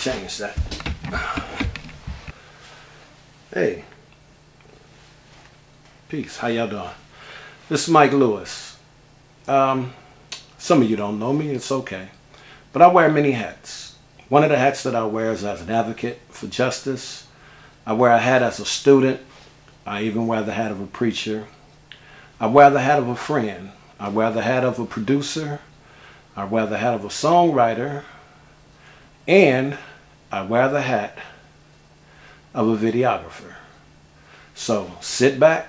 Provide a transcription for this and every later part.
change that. Hey. Peace. How y'all doing? This is Mike Lewis. Some of you don't know me. It's okay. But I wear many hats. One of the hats that I wear is as an advocate for justice. I wear a hat as a student. I even wear the hat of a preacher. I wear the hat of a friend. I wear the hat of a producer. I wear the hat of a songwriter. And I wear the hat of a videographer. So sit back,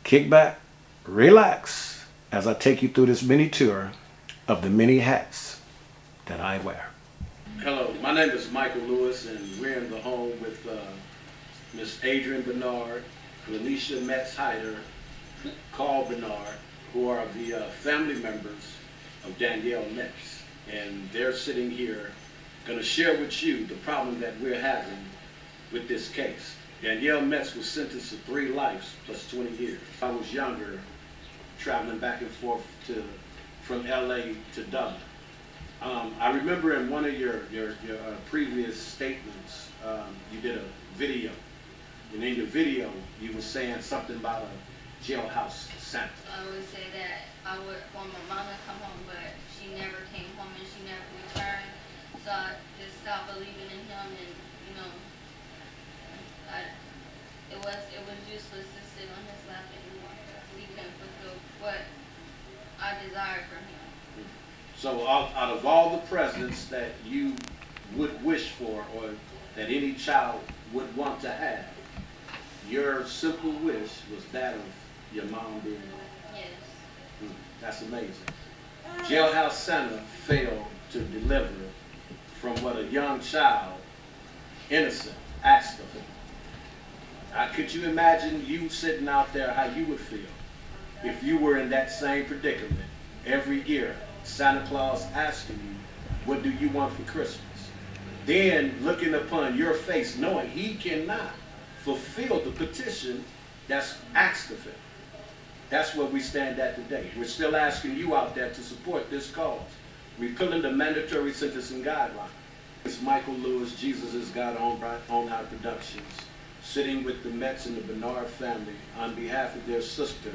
kick back, relax as I take you through this mini tour of the many hats that I wear. Hello, my name is Michael Lewis, and we're in the home with Miss Adrienne Bernard, Lanisha Metz-Hyder, Carl Bernard, who are the family members of Danielle Metz. And they're sitting here going to share with you the problem that we're having with this case. Danielle Metz was sentenced to 3 lives plus 20 years. I was younger, traveling back and forth from LA to Dublin. I remember in one of your previous statements, you did a video. And in your video, you were saying something about a jailhouse Santa. I would say that I would want my mom to come home, but she never came home and she never returned. So I just stopped believing in him, and you know, it was useless to sit on his lap anymore. He couldn't fulfill what I desired from him. So out of all the presents that you would wish for, or that any child would want to have, your simple wish was that of your mom being alive. Yes. That's amazing. Jailhouse Santa failed to deliver from what a young child, innocent, asked of him. Could you imagine you sitting out there, how you would feel if you were in that same predicament every year? Santa Claus asking you, what do you want for Christmas? Then looking upon your face, knowing he cannot fulfill the petition that's asked of him. That's where we stand at today. We're still asking you out there to support this cause. Repealing the mandatory sentencing guideline. It's Michael Lewis, Jesus is God on our productions, sitting with the Metz and the Bernard family on behalf of their sister,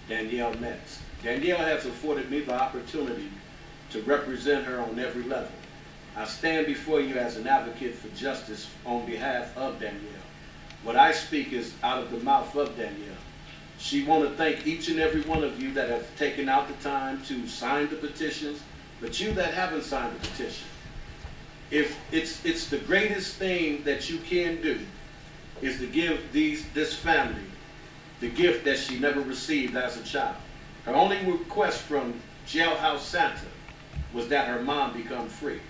Danielle Metz. Danielle has afforded me the opportunity to represent her on every level. I stand before you as an advocate for justice on behalf of Danielle. What I speak is out of the mouth of Danielle. She wants to thank each and every one of you that have taken out the time to sign the petitions, but you that haven't signed the petition, if it's the greatest thing that you can do is to give this family the gift that she never received as a child. Her only request from Jailhouse Santa was that her mom become free.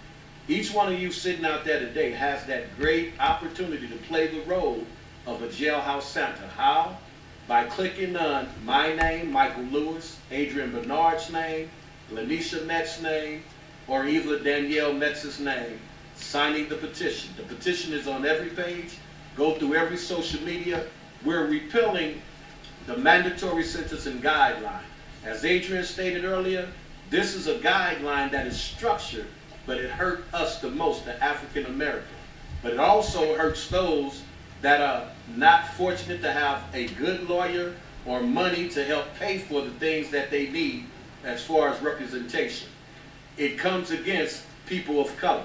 Each one of you sitting out there today has that great opportunity to play the role of a Jailhouse Santa. How? By clicking on my name, Michael Lewis, Adrienne Bernard's name, Lanisha Metz's name, or either Danielle Metz's name, signing the petition. The petition is on every page. Go through every social media. We're repealing the mandatory sentencing guideline. As Adrienne stated earlier, this is a guideline that is structured, but it hurt us the most, the African American. But it also hurts those that are not fortunate to have a good lawyer or money to help pay for the things that they need as far as representation. It comes against people of color.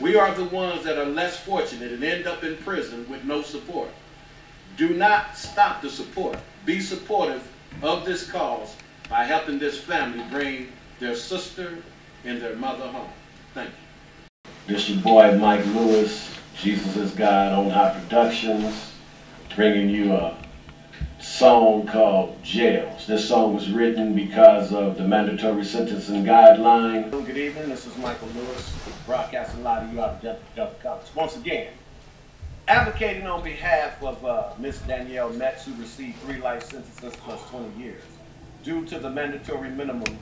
We are the ones that are less fortunate and end up in prison with no support. Do not stop the support. Be supportive of this cause by helping this family bring their sister and their mother home. Thank you. This your boy Mike Lewis, Jesus is God on our productions, bringing you a song called Jails. This song was written because of the mandatory sentencing guideline. Good evening, this is Michael Lewis, broadcasting live to you out of Delta College. Once again, advocating on behalf of Miss Danielle Metz, who received 3 life sentences plus 20 years, due to the mandatory minimum.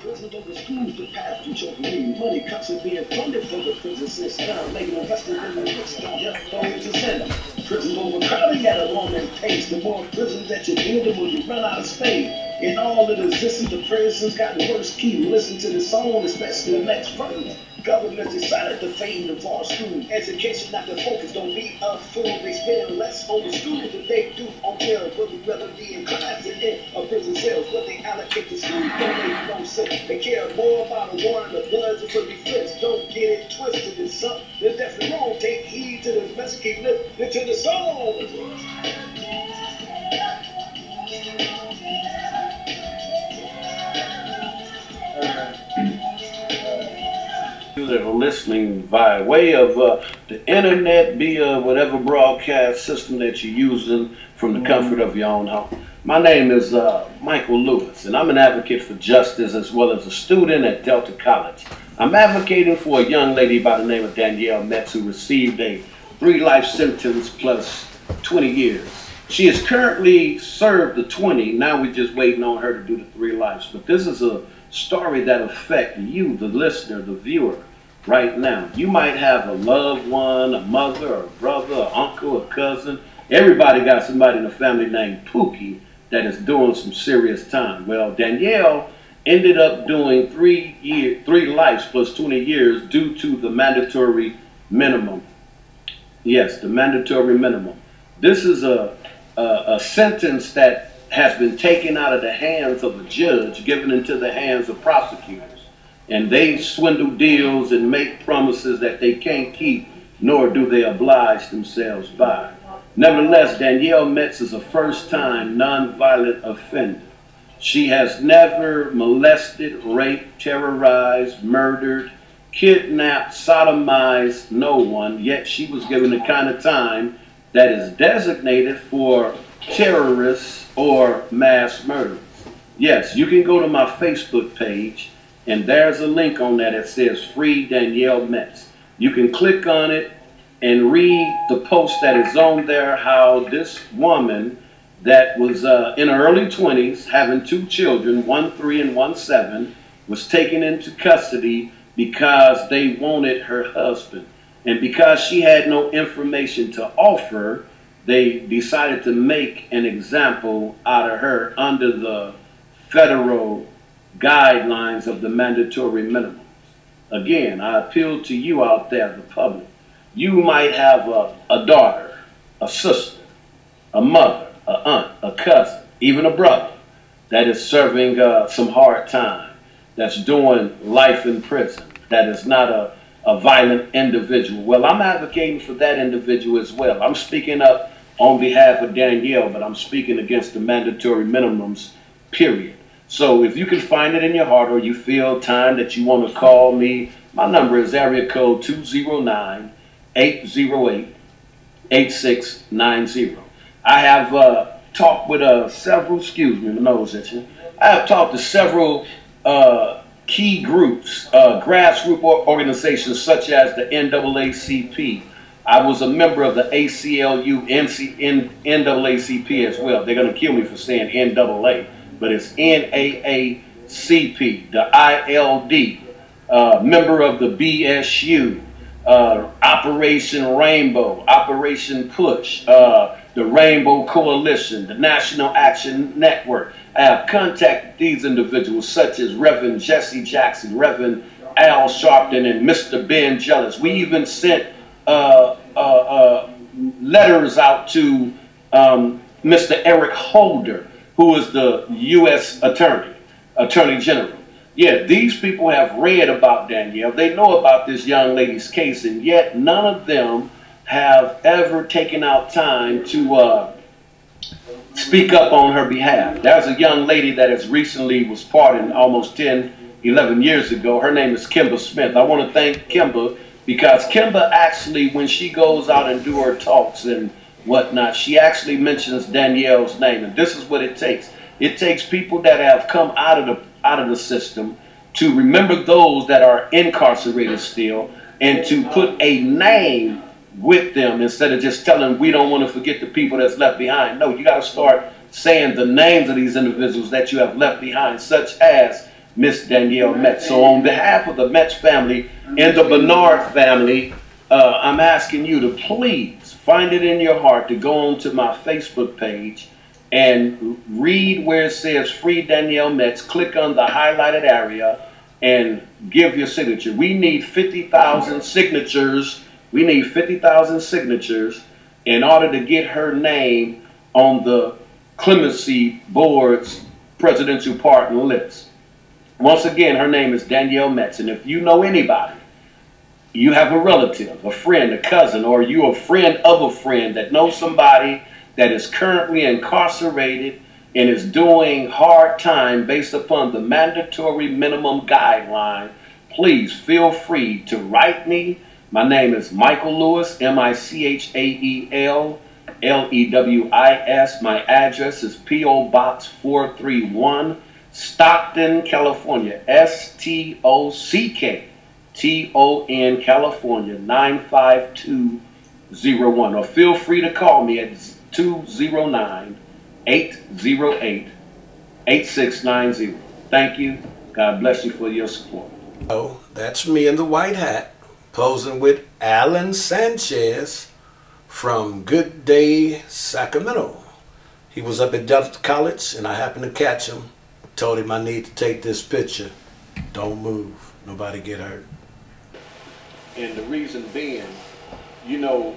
President of the schools to pass through your green money cuts are being funded for the prison system. Making invested in the rich don't just go to center. Prison overcrowding at a alarming pace. The more prisons that you build, the more you run out of space. In all of the existence, the prisons got worse. Keep listening to the song, especially the next verse. Government decided to fade the fall school. Education not the focus, don't be a fool. They spend less on the students than they do on care. But we rather be in class than in a prison cells. What they allocate to school don't make no sense. They care more about a war and the bloods and for defense. Don't get it twisted. It's something that's definitely wrong. Take heed to the message, keep listening to the song. That are listening via way of the internet, via whatever broadcast system that you're using from the comfort of your own home. My name is Michael Lewis, and I'm an advocate for justice as well as a student at Delta College. I'm advocating for a young lady by the name of Danielle Metz who received a 3 life sentence plus 20 years. She has currently served the 20. Now we're just waiting on her to do the 3 lives. But this is a story that affects you, the listener, the viewer, right now. You might have a loved one, a mother, a brother, an uncle, a cousin. Everybody got somebody in the family named Pookie that is doing some serious time. Well, Danielle ended up doing 3 lives plus 20 years due to the mandatory minimum. Yes, the mandatory minimum. This is a sentence that has been taken out of the hands of a judge, given into the hands of prosecutors. And they swindle deals and make promises that they can't keep, nor do they oblige themselves by. Nevertheless, Danielle Metz is a first-time nonviolent offender. She has never molested, raped, terrorized, murdered, kidnapped, sodomized no one, yet she was given the kind of time that is designated for terrorists or mass murderers. Yes, you can go to my Facebook page, and there's a link on that that says Free Danielle Metz. You can click on it and read the post that is on there, how this woman that was in her early 20s, having 2 children, one 3 and one 7, was taken into custody because they wanted her husband. And because she had no information to offer, they decided to make an example out of her under the federal guidelines of the mandatory minimums. Again, I appeal to you out there, the public. You might have a daughter, a sister, a mother, an aunt, a cousin, even a brother that is serving some hard time, that's doing life in prison, that is not a violent individual. Well, I'm advocating for that individual as well. I'm speaking up on behalf of Danielle, but I'm speaking against the mandatory minimums, period. So if you can find it in your heart or you feel time that you want to call me, my number is area code 209-808-8690. I have talked with several, excuse me, my nose itching. I have talked to several key groups, grassroots organizations such as the NAACP. I was a member of the ACLU, NAACP as well. They're going to kill me for saying NAA, but it's NAACP, the ILD, member of the BSU, Operation Rainbow, Operation Push, the Rainbow Coalition, the National Action Network. I have contacted these individuals such as Reverend Jesse Jackson, Reverend Al Sharpton, and Mr. Ben Jealous. We even sent letters out to Mr. Eric Holder, who is the U.S. Attorney General. Yeah, these people have read about Danielle. They know about this young lady's case, and yet none of them have ever taken out time to speak up on her behalf. There's a young lady that has recently was pardoned almost 10, 11 years ago. Her name is Kimba Smith. I want to thank Kimba because Kimba actually, when she goes out and do her talks and whatnot, she actually mentions Danielle's name. And this is what it takes. It takes people that have come out of the system to remember those that are incarcerated still and to put a name with them instead of just telling we don't want to forget the people that's left behind. No, you got to start saying the names of these individuals that you have left behind, such as Miss Danielle Metz. So on behalf of the Metz family and the Bernard family, I'm asking you to please find it in your heart to go on to my Facebook page and read where it says Free Danielle Metz. Click on the highlighted area and give your signature. We need 50,000 signatures. We need 50,000 signatures in order to get her name on the Clemency Board's presidential pardon list. Once again, her name is Danielle Metz. And if you know anybody, you have a relative, a friend, a cousin, or you're a friend of a friend that knows somebody that is currently incarcerated and is doing hard time based upon the mandatory minimum guideline, please feel free to write me. My name is Michael Lewis, Michael-Lewis. My address is P.O. Box 431, Stockton, California, Stockton, California, 95201. Or feel free to call me at 209-808-8690. Thank you. God bless you for your support. Oh, that's me in the white hat, posing with Alan Sanchez from Good Day, Sacramento. He was up at Delta College, and I happened to catch him. Told him I need to take this picture. Don't move. Nobody get hurt. And the reason being, you know,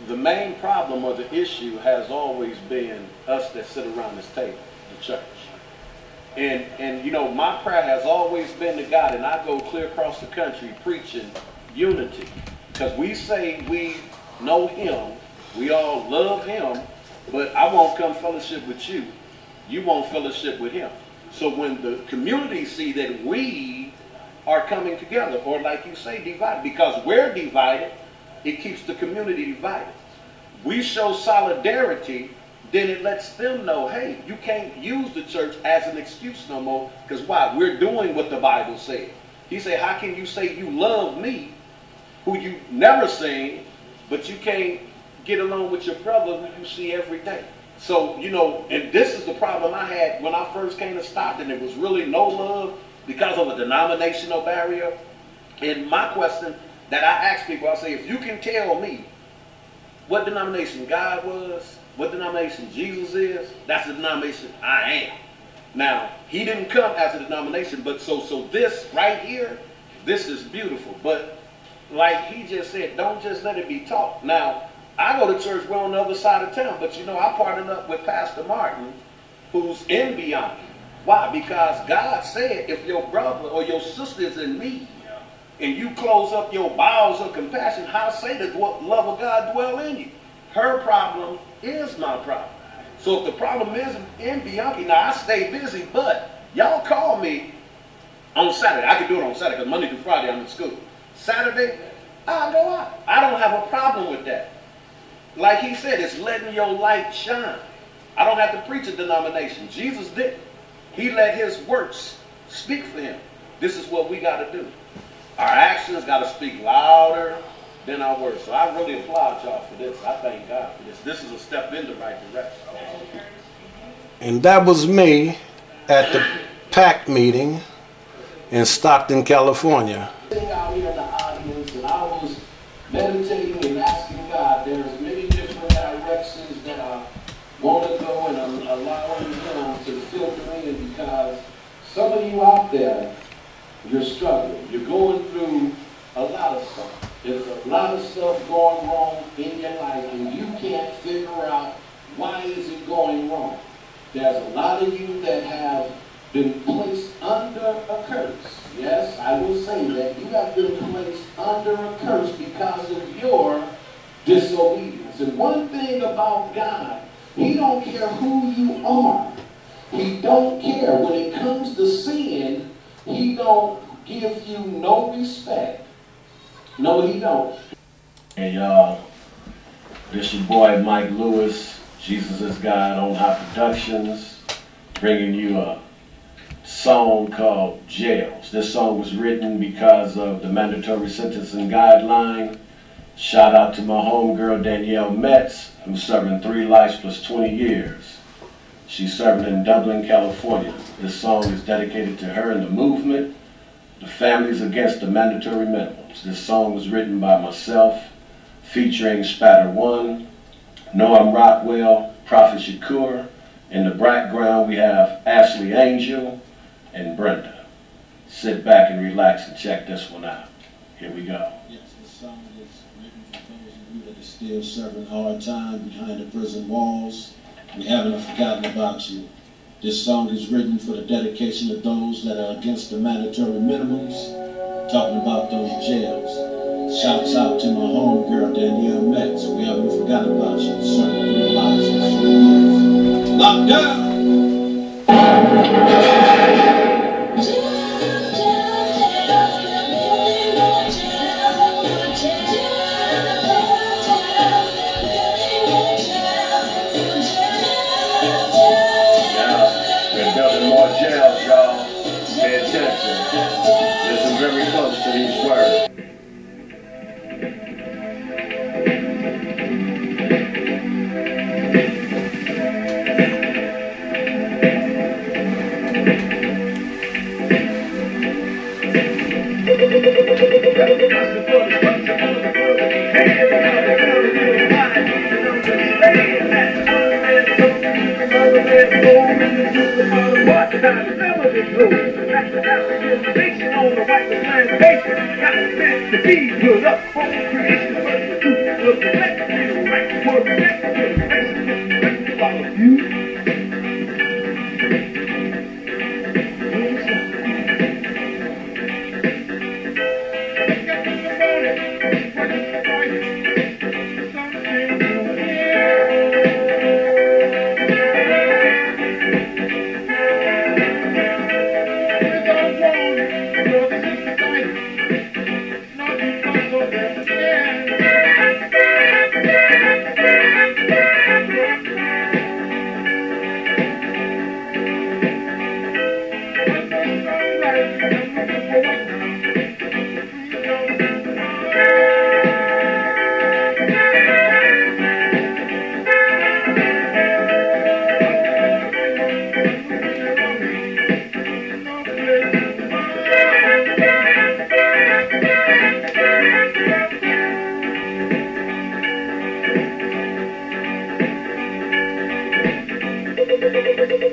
the main problem or the issue has always been us that sit around this table, the church. And you know, my prayer has always been to God, and I go clear across the country preaching unity. Because we say we know him, we all love him, but I won't come fellowship with you. You won't fellowship with him. So when the community see that we are coming together, or like you say, divided, because we're divided, it keeps the community divided. We show solidarity, then it lets them know, hey, you can't use the church as an excuse no more, because why? We're doing what the Bible said. He said, how can you say you love me, who you never seen, but you can't get along with your brother who you see every day? So, you know, and this is the problem I had when I first came to Stockton. It was really no love because of a denominational barrier. And my question that I ask people, I say, if you can tell me what denomination God was, what denomination Jesus is, that's the denomination I am. Now, he didn't come as a denomination, but so this right here, this is beautiful. But like he just said, don't just let it be taught. Now, I go to church, we're on the other side of town, but you know, I partnered up with Pastor Martin, who's in Bianchi. Why? Because God said, if your brother or your sister is in need, and you close up your bowels of compassion, how say the love of God dwell in you? Her problem is my problem. So if the problem is in Bianchi, now I stay busy, but y'all call me on Saturday. I can do it on Saturday because Monday through Friday I'm in school. Saturday, I'll go out. I don't have a problem with that. Like he said, it's letting your light shine. I don't have to preach a denomination. Jesus didn't. He let his works speak for him. This is what we got to do. Our actions got to speak louder than our words. So I really applaud y'all for this. I thank God for this. This is a step in the right direction. And that was me at the PAC meeting in Stockton, California. Out here in the audience, and I was meditating and asking God, there's many different directions that I want to go, and I'm allowing him to filter in, because some of you out there, you're struggling. You're going through a lot of stuff. There's a lot of stuff going wrong in your life, and you can't figure out why is it going wrong. There's a lot of you that have been placed under a curse. Yes, I will say that. You have been placed under a curse because of your disobedience. And one thing about God, he don't care who you are. He don't care. When it comes to sin, he don't give you no respect. No, he don't. Hey, y'all. This your boy, Mike Lewis. Jesus is God on High Productions. Bringing you a song called Jails. This song was written because of the mandatory sentencing guideline. Shout out to my homegirl Danielle Metz, who's serving 3 lives plus 20 years. She's serving in Dublin, California. This song is dedicated to her and the movement, the families against the mandatory minimums. This song was written by myself, featuring Spatter One, Noam Rockwell, Prophet Shakur, In the background, we have Ashley Angel and Brenda. Sit back and relax and check this one out. Here we go. Yes, this song is written for those of you that are still serving hard time behind the prison walls. We haven't forgotten about you. This song is written for the dedication of those that are against the mandatory minimums, talking about those jails. Shouts out to my homegirl, Danielle Metz. We haven't forgotten about you. Serving 3 lives and 3 years. Locked down! Jails, y'all. Pay attention. Listen very close to these words. On the white plantation, got meant to be put up for creation, but the truth of the collective right word protected, respect all of you.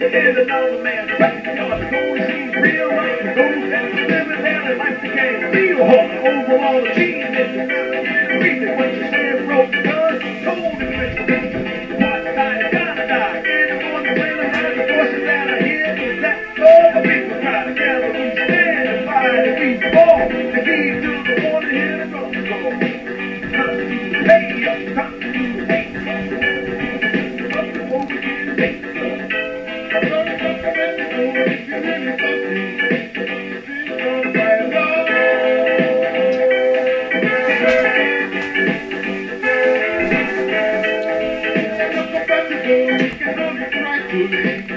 And another man, the gold seems real like the gold that is living down and like the game. Feel holding over all the achievements and reason what you said broke the gun, cold and rich. What kind of gotta die? Anyone to play the hand, the voices that I hear is that all the people cry together. We stand and fight and we fall. The key to the one to hear the drum go. Time to pay up, time to pay up before we get paid. Thank you.